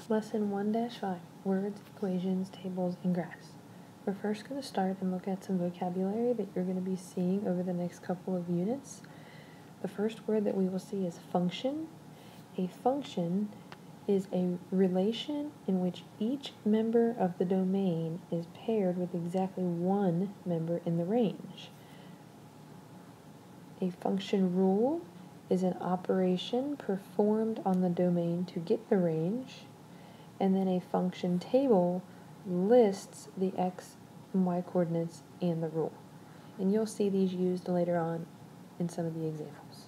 Lesson 1-5, Words, Equations, Tables, and Graphs. We're first going to start and look at some vocabulary that you're going to be seeing over the next couple of units. The first word that we will see is function. A function is a relation in which each member of the domain is paired with exactly one member in the range. A function rule is an operation performed on the domain to get the range. And then a function table lists the x and y coordinates and the rule. And you'll see these used later on in some of the examples.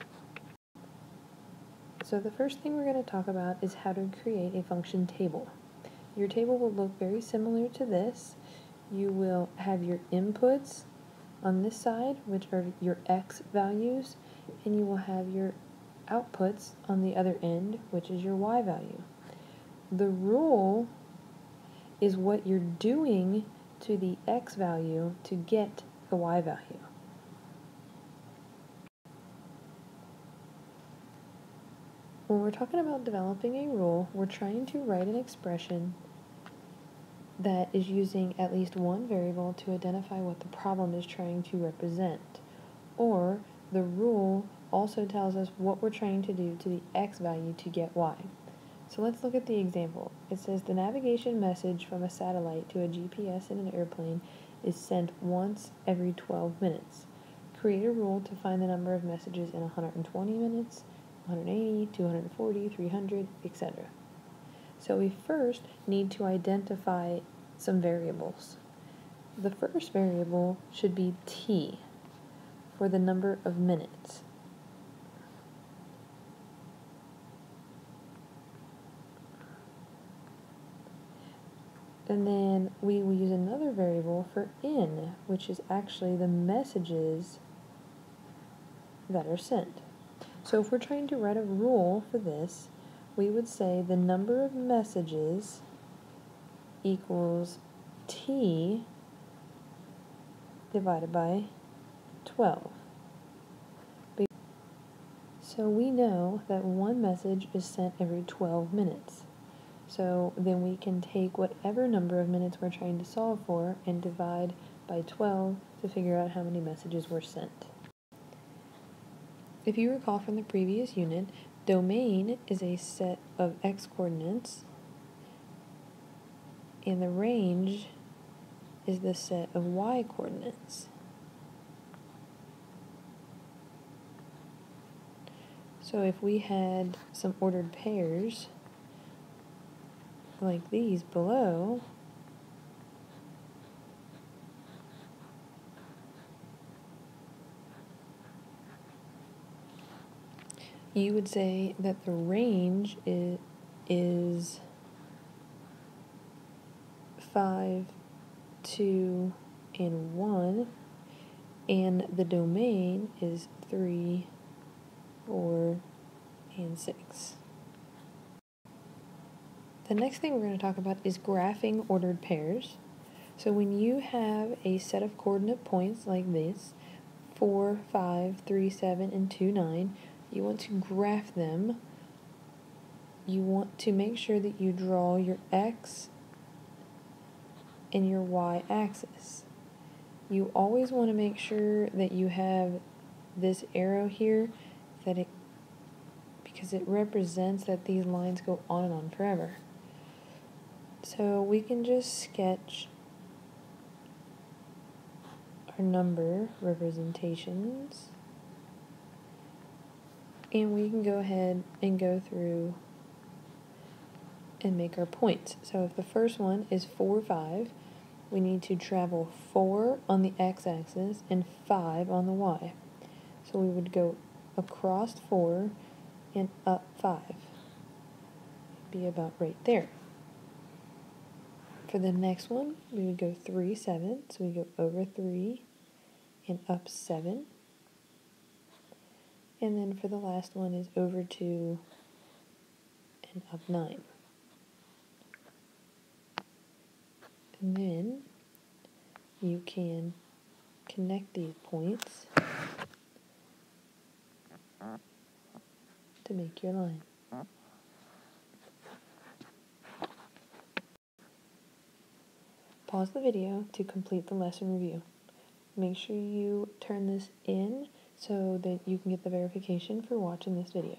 So the first thing we're going to talk about is how to create a function table. Your table will look very similar to this. You will have your inputs on this side, which are your x values, and you will have your outputs on the other end, which is your y value. The rule is what you're doing to the x value to get the y value. When we're talking about developing a rule, we're trying to write an expression that is using at least one variable to identify what the problem is trying to represent. Or the rule also tells us what we're trying to do to the x value to get y. So let's look at the example. It says the navigation message from a satellite to a GPS in an airplane is sent once every 12 minutes. Create a rule to find the number of messages in 120 minutes, 180, 240, 300, etc. So we first need to identify some variables. The first variable should be t for the number of minutes. And then we will use another variable for n, which is actually the messages that are sent. So if we're trying to write a rule for this, we would say the number of messages equals t divided by 12. So we know that one message is sent every 12 minutes. So then we can take whatever number of minutes we're trying to solve for and divide by 12 to figure out how many messages were sent. If you recall from the previous unit, domain is a set of x coordinates and the range is the set of y coordinates. So if we had some ordered pairs like these below, you would say that the range is 5, 2, and 1, and the domain is 3, 4, and 6. The next thing we're going to talk about is graphing ordered pairs. So when you have a set of coordinate points like this, 4, 5, 3, 7, and 2, 9, you want to graph them. You want to make sure that you draw your x and your y axis. You always want to make sure that you have this arrow here because it represents that these lines go on and on forever. So we can just sketch our number representations, and we can go ahead and go through and make our points. So if the first one is 4, 5, we need to travel 4 on the x-axis and 5 on the y. So we would go across 4 and up 5. Be about right there. For the next one, we would go 3, 7, so we go over 3 and up 7. And then for the last one is over 2 and up 9. And then you can connect these points to make your line. Pause the video to complete the lesson review. Make sure you turn this in so that you can get the verification for watching this video.